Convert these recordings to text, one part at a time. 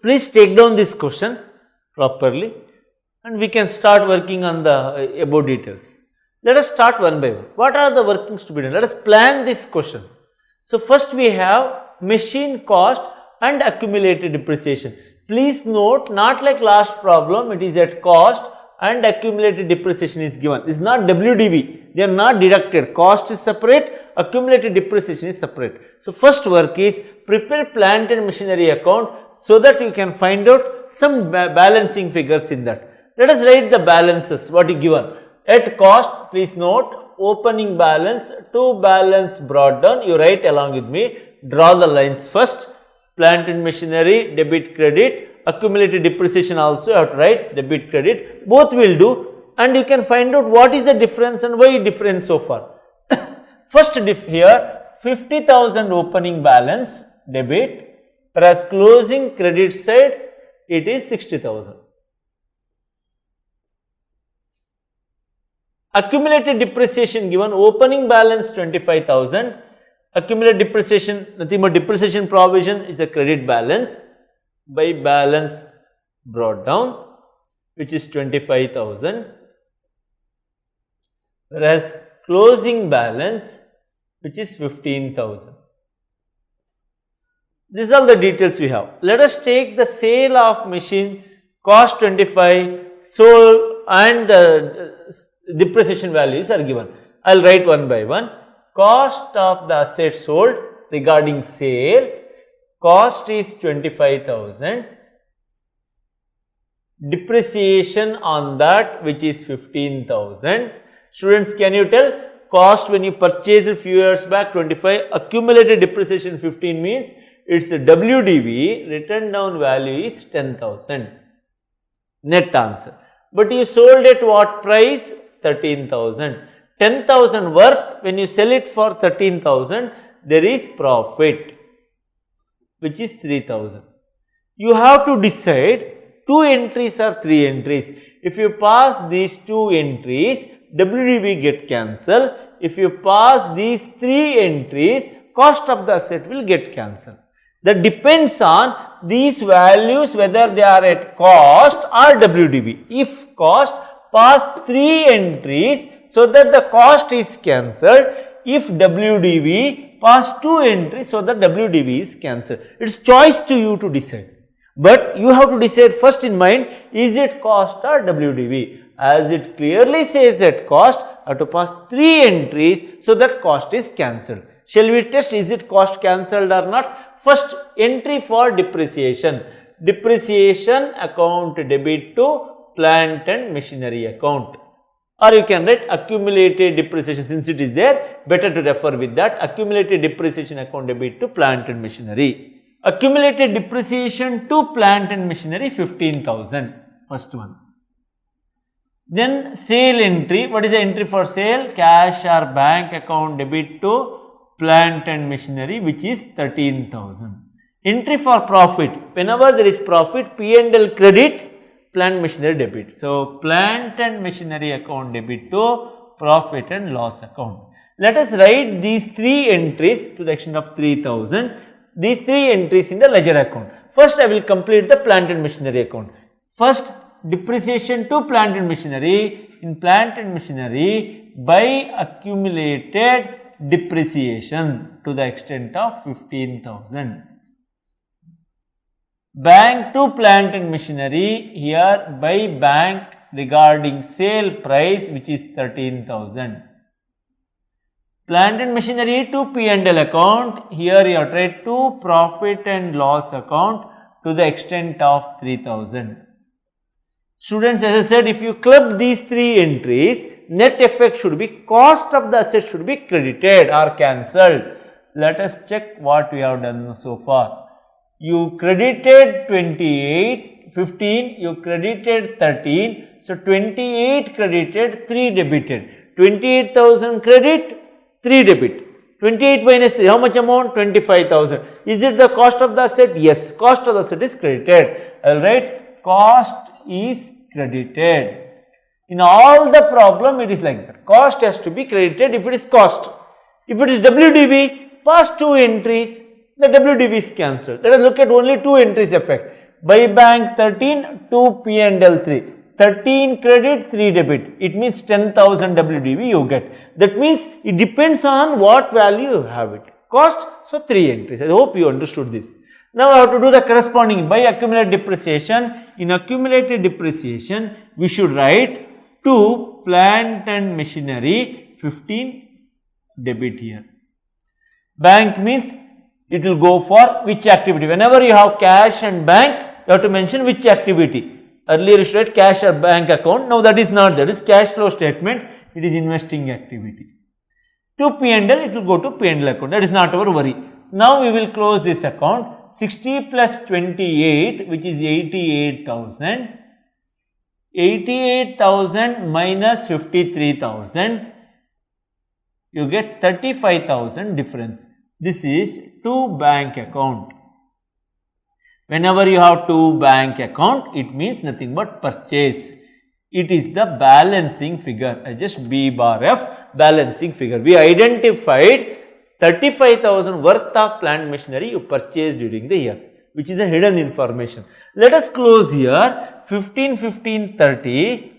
Please take down this question properly and we can start working on the above details. Let us start one by one. What are the workings to be done? Let us plan this question. So, first we have machine cost and accumulated depreciation. Please note, not like last problem, it is at cost and accumulated depreciation is given. This is not WDV, they are not deducted. Cost is separate, accumulated depreciation is separate. So, first work is prepare plant and machinery account so that you can find out some balancing figures in that. Let us write the balances, what is given. At cost, please note, opening balance, to balance brought down, you write along with me, draw the lines first, plant and machinery, debit, credit, accumulated depreciation also you have to write debit, credit, both will do and you can find out what is the difference and why difference so far. First diff here, 50,000 opening balance, debit, whereas closing credit side, it is 60,000. Accumulated depreciation given, opening balance 25,000, accumulated depreciation, nothing but depreciation provision is a credit balance by balance brought down, which is 25,000, whereas closing balance, which is 15,000. These are the details we have. Let us take the sale of machine, cost 25, sold and the depreciation values are given. I will write one by one. Cost of the asset sold regarding sale, cost is 25,000, depreciation on that which is 15,000. Students, can you tell cost when you purchased a few years back 25, accumulated depreciation 15 means its WDV, written down value is 10,000, net answer. But you sold at what price? 13,000. 10,000 worth, when you sell it for 13,000, there is profit, which is 3,000. You have to decide 2 entries or 3 entries. If you pass these 2 entries, WDV get cancelled. If you pass these 3 entries, cost of the asset will get cancelled. That depends on these values whether they are at cost or WDV. If cost, pass 3 entries so that the cost is cancelled. If WDV, pass 2 entries so that WDV is cancelled. It is choice to you to decide. But you have to decide first in mind, is it cost or WDV? As it clearly says that cost, I have to pass 3 entries so that cost is cancelled. Shall we test is it cost cancelled or not? First entry for depreciation. Depreciation account debit to plant and machinery account, or you can write accumulated depreciation, since it is there, better to refer with that, accumulated depreciation account debit to plant and machinery. Accumulated depreciation to plant and machinery 15,000, first one. Then sale entry, what is the entry for sale? Cash or bank account debit to plant and machinery, which is 13,000. Entry for profit, whenever there is profit, P&L credit, plant machinery debit. So, plant and machinery account debit to profit and loss account. Let us write these 3 entries to the extent of 3,000. These 3 entries in the ledger account. First, I will complete the plant and machinery account. First, depreciation to plant and machinery. In plant and machinery, by accumulated depreciation to the extent of 15,000. Bank to plant and machinery, here by bank regarding sale price, which is 13,000. Plant and machinery to P&L account, here you have to write to profit and loss account to the extent of 3,000. Students, as I said, if you club these 3 entries, net effect should be cost of the asset should be credited or cancelled. Let us check what we have done so far. You credited 28, 15, you credited 13, so 28 credited, 3 debited, 28,000 credit, 3 debit, 28 minus 3, how much amount? 25,000. Is it the cost of the asset? Yes, cost of the asset is credited. Alright, cost is credited. In all the problem it is like that, cost has to be credited if it is cost. If it is WDV, pass 2 entries, the WDV is cancelled. Let us look at only 2 entries effect. By bank 13, 2 P&L 3. 13 credit, 3 debit. It means 10,000 WDV you get. That means it depends on what value you have it. Cost, so 3 entries. I hope you understood this. Now I have to do the corresponding by accumulated depreciation. In accumulated depreciation, we should write 2 plant and machinery, 15 debit here. Bank means it will go for which activity. Whenever you have cash and bank, you have to mention which activity. Earlier you should write cash or bank account. Now that is not there. It is cash flow statement. It is investing activity. To P&L, it will go to P&L account. That is not our worry. Now we will close this account. 60 plus 28, which is 88,000. 88,000 minus 53,000. You get 35,000 difference. This is to bank account. Whenever you have to bank account, it means nothing but purchase. It is the balancing figure. Just B bar F, balancing figure. We identified 35,000 worth of plant machinery you purchased during the year, which is a hidden information. Let us close here. 15, 15, 30,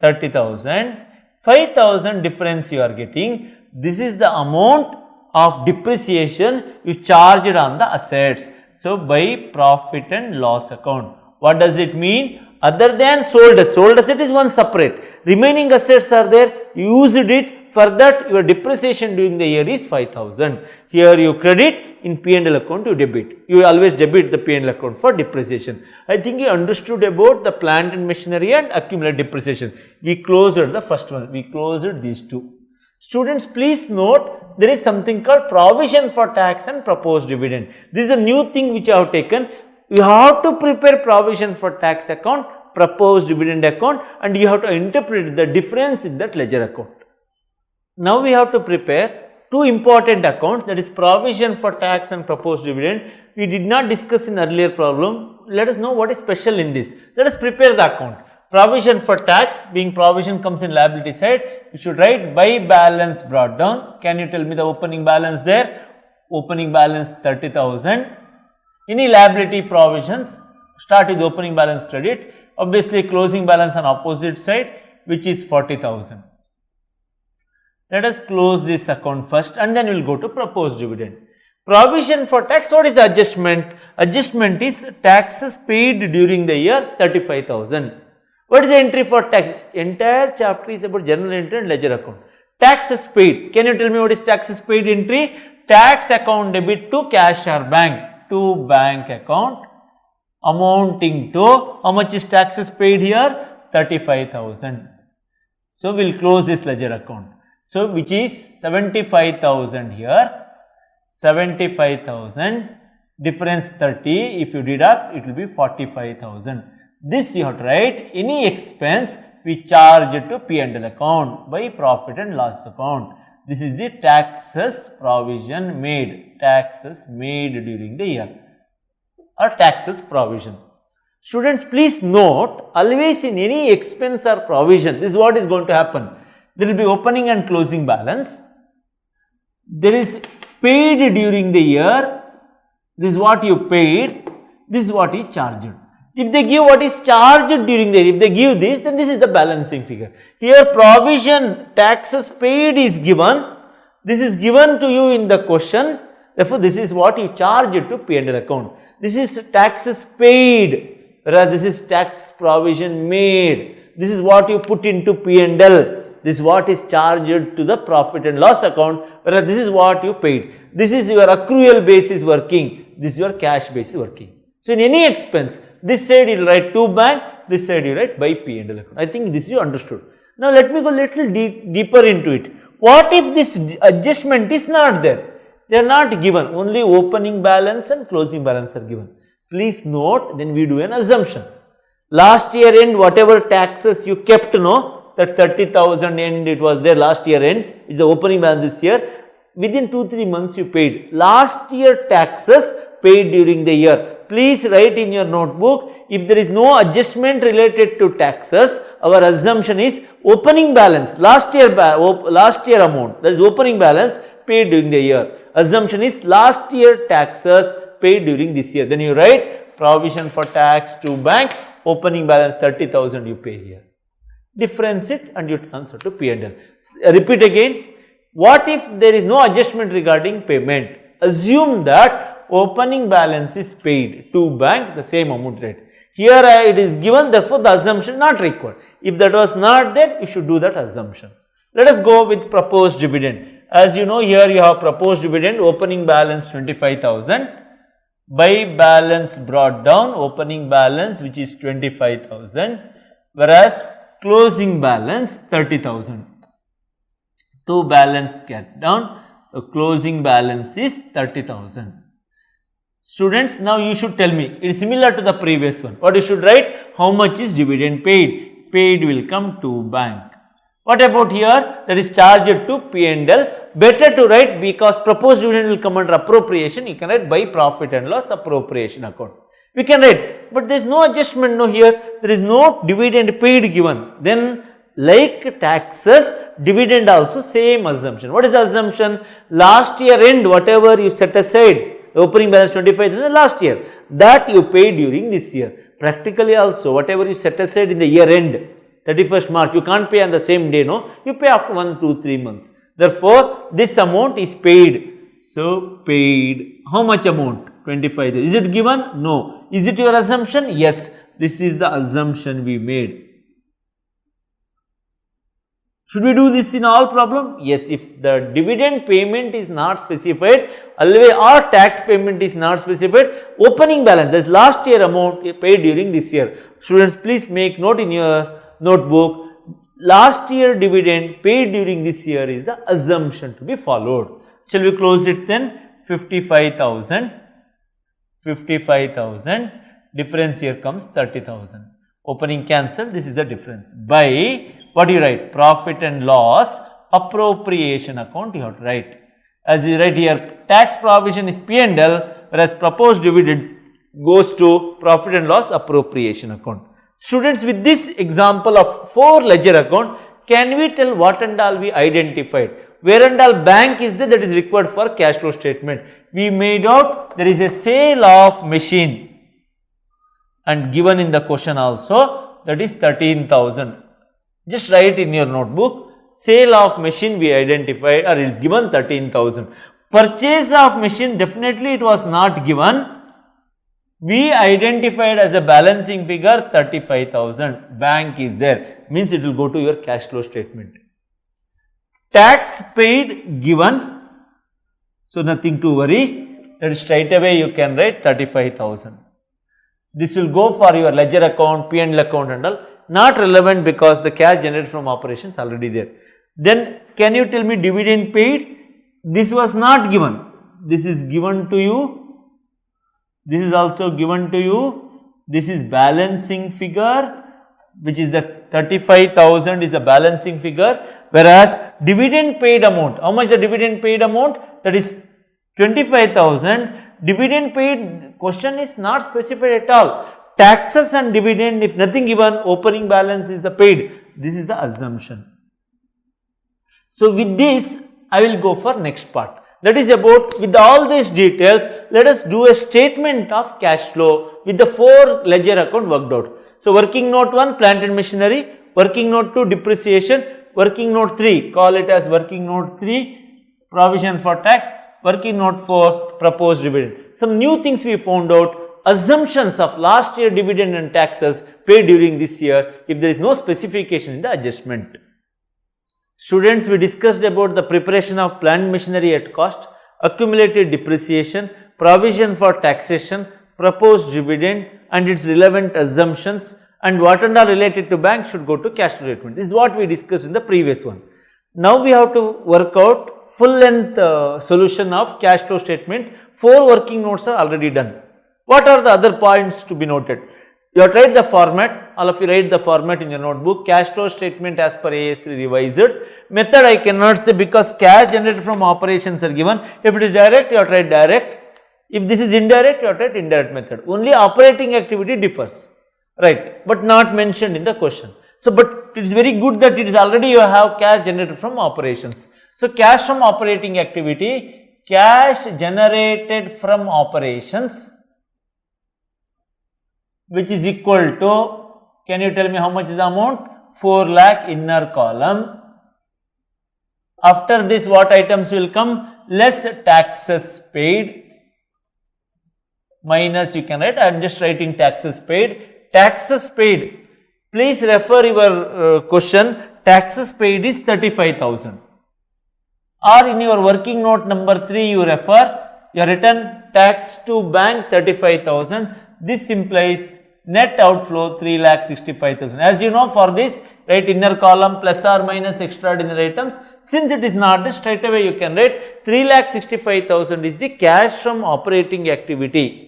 30,000, 5,000 difference you are getting. This is the amount of depreciation you charged on the assets. So, by profit and loss account. What does it mean? Other than sold asset is one separate. Remaining assets are there, you used it, for that your depreciation during the year is 5,000. Here you credit, in P&L account you debit. You always debit the P&L account for depreciation. I think you understood about the plant and machinery and accumulated depreciation. We closed the first one, we closed these two. Students, please note, there is something called provision for tax and proposed dividend. This is a new thing which I have taken. You have to prepare provision for tax account, proposed dividend account, and you have to interpret the difference in that ledger account. Now we have to prepare two important accounts, that is provision for tax and proposed dividend. We did not discuss in earlier problem. Let us know what is special in this. Let us prepare the account. Provision for tax, being provision comes in liability side, you should write by balance brought down. Can you tell me the opening balance there? Opening balance 30,000. Any liability provisions, start with opening balance credit. Obviously closing balance on opposite side, which is 40,000. Let us close this account first and then we will go to proposed dividend. Provision for tax, what is the adjustment? Adjustment is taxes paid during the year 35,000. What is the entry for tax? Entire chapter is about general entry and ledger account. Taxes paid. Can you tell me what is taxes paid entry? Tax account debit to cash or bank. To bank account amounting to, how much is taxes paid here? 35,000. So, we will close this ledger account. So, which is 75,000 here, 75,000, difference 30, if you deduct it will be 45,000. This you have to write, any expense we charge to P&L account by profit and loss account. This is the taxes provision made, taxes made during the year or taxes provision. Students, please note, always in any expense or provision, this is what is going to happen. There will be opening and closing balance. There is paid during the year. This is what you paid. This is what is charged. If they give what is charged during the year, if they give this, then this is the balancing figure. Here provision, taxes paid is given. This is given to you in the question. Therefore, this is what you charge to P&L account. This is taxes paid, whereas this is tax provision made. This is what you put into P&L. This is what is charged to the profit and loss account, whereas this is what you paid. This is your accrual basis working, this is your cash basis working. So, in any expense, this side you will write to bank, this side you write by P&L account. I think this you understood. Now, let me go little deeper into it. What if this adjustment is not there? They are not given, only opening balance and closing balance are given. Please note, then we do an assumption. Last year end, whatever taxes you kept, no, that 30,000 end it was there last year end, is the opening balance this year. Within 2-3 months you paid. Last year taxes paid during the year. Please write in your notebook, if there is no adjustment related to taxes, our assumption is opening balance, last year amount, that is opening balance paid during the year. Assumption is last year taxes paid during this year. Then you write provision for tax to bank, opening balance 30,000 you pay here. Difference it and you transfer to P&L. Repeat again. What if there is no adjustment regarding payment? Assume that opening balance is paid to bank the same amount rate. Here it is given, therefore the assumption not required. If that was not there, you should do that assumption. Let us go with proposed dividend. As you know, here you have proposed dividend, opening balance 25,000, by balance brought down, opening balance which is 25,000, whereas closing balance 30,000. To balance get down, the closing balance is 30,000. Students, now you should tell me, it is similar to the previous one. What you should write? How much is dividend paid? Paid will come to bank. What about here? That is charged to P&L. Better to write, because proposed dividend will come under appropriation. You can write by profit and loss appropriation account. We can write, but there is no adjustment no here. There is no dividend paid given. Then like taxes, dividend also same assumption. What is the assumption? Last year end, whatever you set aside, opening balance 25,000 last year, that you pay during this year. Practically also, whatever you set aside in the year end, 31st March, you can't pay on the same day, no? You pay after 1, 2, 3 months. Therefore, this amount is paid. So, paid. How much amount? 25,000. Is it given? No. Is it your assumption? Yes. This is the assumption we made. Should we do this in all problem? Yes, if the dividend payment is not specified, always or tax payment is not specified, opening balance, that is last year amount paid during this year. Students, please make note in your notebook, last year dividend paid during this year is the assumption to be followed. Shall we close it then? 55,000, 55,000, difference here comes 30,000. Opening cancelled, this is the difference. By, what do you write? Profit and loss appropriation account you have to write. As you write here, tax provision is P&L, whereas proposed dividend goes to profit and loss appropriation account. Students, with this example of 4 ledger account, can we tell what and all we identified? Where and all bank is there that is required for cash flow statement? We made out there is a sale of machine, and given in the question also, that is 13,000. Just write in your notebook, sale of machine we identified, or it is given 13,000. Purchase of machine, definitely it was not given. We identified as a balancing figure 35,000. Bank is there, means it will go to your cash flow statement. Tax paid given, so nothing to worry. That is straight away you can write 35,000. This will go for your ledger account, P&L account and all. Not relevant because the cash generated from operations already there. Then can you tell me dividend paid? This was not given. This is given to you. This is also given to you. This is balancing figure, which is the 35,000 is the balancing figure, whereas dividend paid amount, how much the dividend paid amount? That is 25,000. Dividend paid, question is not specified at all. Taxes and dividend, if nothing given, opening balance is the paid. This is the assumption. So with this, I will go for next part. That is about, with all these details, let us do a statement of cash flow with the 4 ledger account worked out. So working note 1, plant and machinery, working note 2, depreciation, working note 3, call it as working note 3, provision for tax, working note 4, proposed dividend. Some new things we found out, assumptions of last year dividend and taxes paid during this year if there is no specification in the adjustment. Students, we discussed about the preparation of plant machinery at cost, accumulated depreciation, provision for taxation, proposed dividend and its relevant assumptions, and what and all related to bank should go to cash flow statement. This is what we discussed in the previous one. Now we have to work out full length solution of cash flow statement. 4 working notes are already done. What are the other points to be noted? You have to write the format, all of you write the format in your notebook. Cash flow statement as per AS3 revised. Method I cannot say because cash generated from operations are given. If it is direct, you have to write direct. If this is indirect, you have to write indirect method. Only operating activity differs, right, but not mentioned in the question. So, but it is very good that it is already you have cash generated from operations. So, cash from operating activity, cash generated from operations which is equal to, can you tell me how much is the amount? 4 lakh inner column. After this what items will come? Less taxes paid minus, you can write, I am just writing taxes paid. Taxes paid, please refer your question, taxes paid is 35,000. Or in your working note number 3 you refer, your return tax to bank 35,000. This implies net outflow 3,65,000. As you know, for this, write inner column plus or minus extraordinary items. Since it is not, straight away you can write 3,65,000 is the cash from operating activity.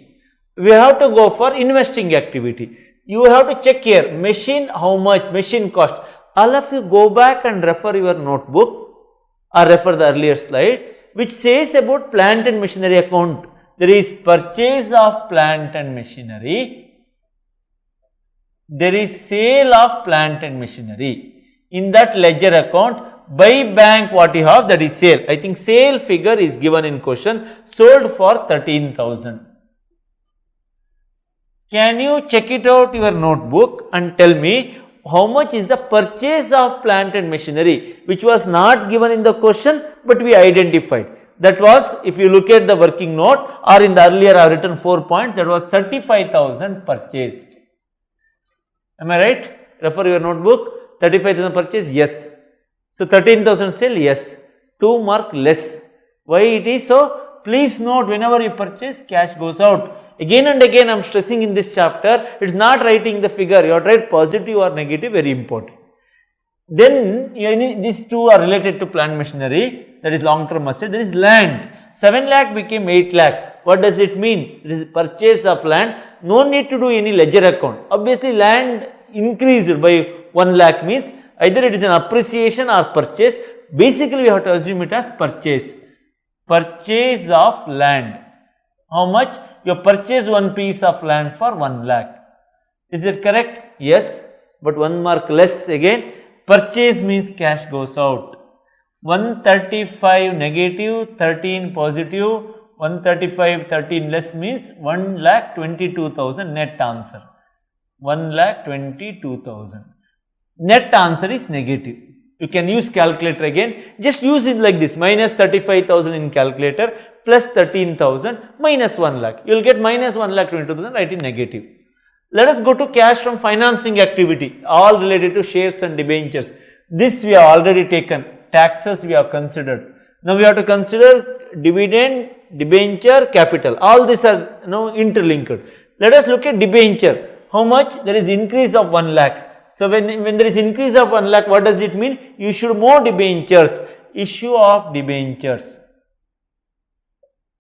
We have to go for investing activity. You have to check here, machine, how much, machine cost. All of you go back and refer your notebook or refer the earlier slide, which says about plant and machinery account. There is purchase of plant and machinery. There is sale of plant and machinery. In that ledger account, by bank what you have, that is sale. I think sale figure is given in question, sold for 13,000. Can you check it out your notebook and tell me how much is the purchase of plant and machinery, which was not given in the question but we identified. That was, if you look at the working note or in the earlier I have written 4 points, that was 35,000 purchased. Am I right? Refer your notebook, 35,000 purchase, yes. So 13,000 sale, yes. 2 mark less. Why it is so? Please note, whenever you purchase, cash goes out. Again and again I am stressing in this chapter, it is not writing the figure, you have to write positive or negative, very important. Then these two are related to plant machinery, that is long term asset. There is land, 7 lakh became 8 lakh. What does it mean? It is purchase of land, no need to do any ledger account. Obviously land increased by 1 lakh means either it is an appreciation or purchase. Basically we have to assume it as purchase. Purchase of land. How much? You have purchased one piece of land for 1 lakh. Is it correct? Yes, but 1 mark less again. Purchase means cash goes out. 135 negative, 13 positive, 135, 13 less means 1,22,000 net answer. 1,22,000. Net answer is negative. You can use calculator again. Just use it like this, minus 35,000 in calculator plus 13,000 minus 1 lakh. You will get minus 1,22,000, write in negative. Let us go to cash from financing activity, all related to shares and debentures. This we have already taken, taxes we have considered. Now we have to consider dividend, debenture, capital. All these are interlinked. Let us look at debenture. How much? There is increase of 1 lakh. So when there is increase of 1 lakh, what does it mean? You issue more debentures. Issue of debentures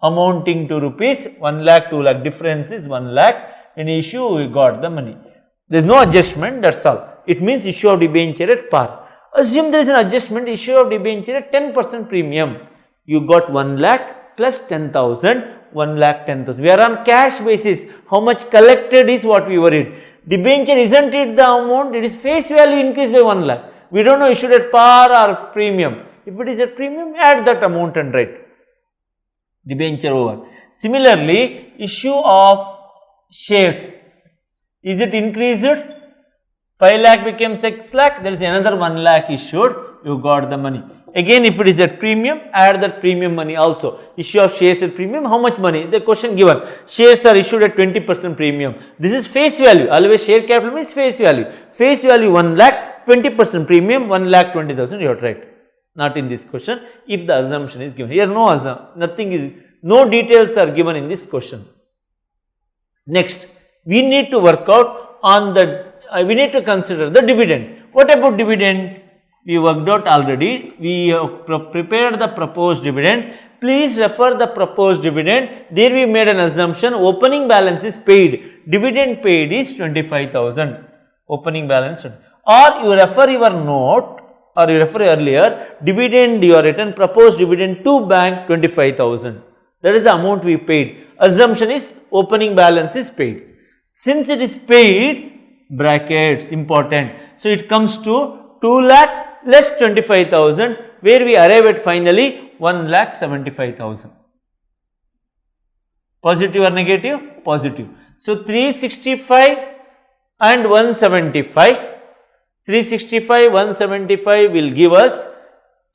amounting to rupees 1 lakh, 2 lakh. Difference is 1 lakh. In issue, we got the money. There is no adjustment, that's all. It means issue of debenture at par. Assume there is an adjustment, issue of debenture at 10% premium. You got 1 lakh plus 10,000, 1 lakh 10,000. We are on cash basis. How much collected is what we worried. Debenture, isn't it the amount? It is face value increased by 1 lakh. We don't know issued at par or premium. If it is at premium, add that amount and write. Debenture over. Similarly, issue of shares, is it increased? 5 lakh became 6 lakh, there is another 1 lakh issued, you got the money. Again, if it is at premium, add that premium money also. Issue of shares at premium, how much money? The question given, shares are issued at 20% premium. This is face value, always share capital means face value. Face value 1 lakh, 20% premium, 1,20,000 you have to write. Not in this question, if the assumption is given. Here no assumption, nothing is, no details are given in this question. Next, we need to work out on the, we need to consider the dividend. What about dividend? We worked out already. We have prepared the proposed dividend. Please refer the proposed dividend. There we made an assumption, opening balance is paid. Dividend paid is 25,000. Opening balance. Or you refer your note, or you refer earlier, dividend you are written, proposed dividend to bank 25,000. That is the amount we paid. Assumption is opening balance is paid. Since it is paid, brackets important. So it comes to 2 lakh less 25,000, where we arrive at finally 1,75,000. Positive or negative? Positive. So 365 and 175. 365, 175 will give us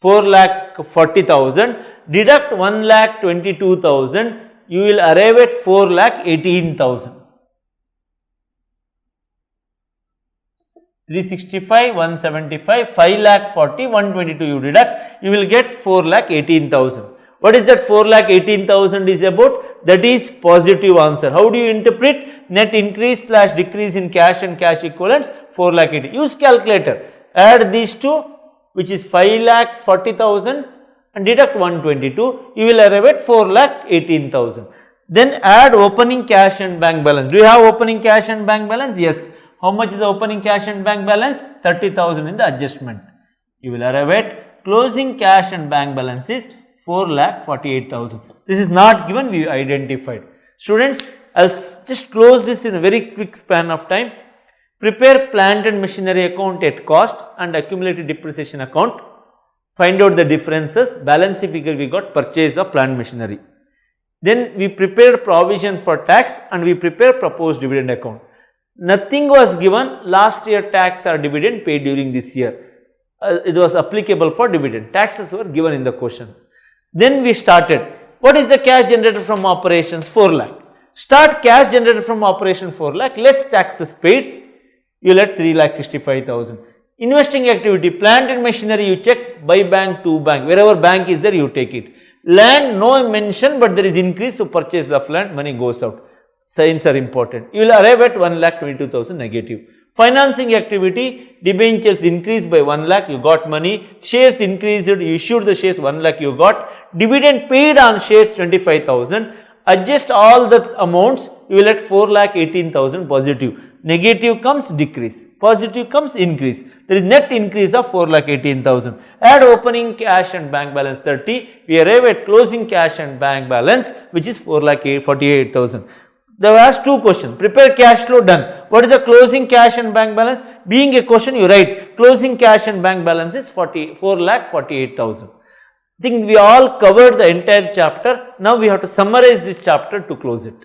4,40,000. Deduct 1,22,000, you will arrive at 4,18,000. 365, 175, 5,40,000, 122 you deduct, you will get 4,18,000. What is that 4,18,000 is about? That is positive answer. How do you interpret? Net increase / decrease in cash and cash equivalents, 4,80,000. Use calculator. Add these two, which is 5,40,000 and deduct 122, you will arrive at 4,18,000. Then add opening cash and bank balance. Do you have opening cash and bank balance? Yes. How much is the opening cash and bank balance? 30,000 in the adjustment. You will arrive at closing cash and bank balance is 4,48,000. This is not given, we identified. Students, I will just close this in a very quick span of time. Prepare plant and machinery account at cost and accumulated depreciation account. Find out the differences. Balance figure we got purchase of plant machinery. Then we prepared provision for tax and we prepared proposed dividend account. Nothing was given last year tax or dividend paid during this year. It was applicable for dividend. Taxes were given in the question. Then we started. What is the cash generated from operations? 4 lakh. Start cash generated from operation 4 lakh, less taxes paid, you will get 3,65,000. Investing activity, plant and machinery you check by bank to bank. Wherever bank is there, you take it. Land, no mention, but there is increase, so purchase of land, money goes out. Signs are important. You will arrive at 1,22,000 negative. Financing activity, debentures increased by 1 lakh, you got money. Shares increased, you issued the shares 1 lakh, you got. Dividend paid on shares 25,000. Adjust all the amounts, you will get 4,18,000 positive. Negative comes decrease, positive comes increase. There is net increase of 4,18,000. Add opening cash and bank balance 30. We arrive at closing cash and bank balance, which is 4,48,000. There was two questions. Prepare cash flow, done. What is the closing cash and bank balance? Being a question, you write closing cash and bank balance is 4,48,000. I think we all covered the entire chapter. Now we have to summarize this chapter to close it.